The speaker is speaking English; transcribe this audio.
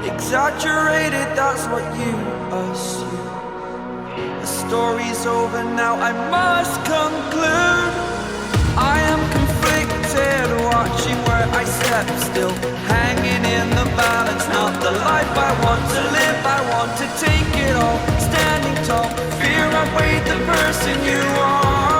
Exaggerated, that's what you assume. The story's over now, I must conclude. I am conflicted, watching where I step still, hanging in the balance. Not the life I want to live, I want to take it all. Standing tall, fear I weighed the person you are.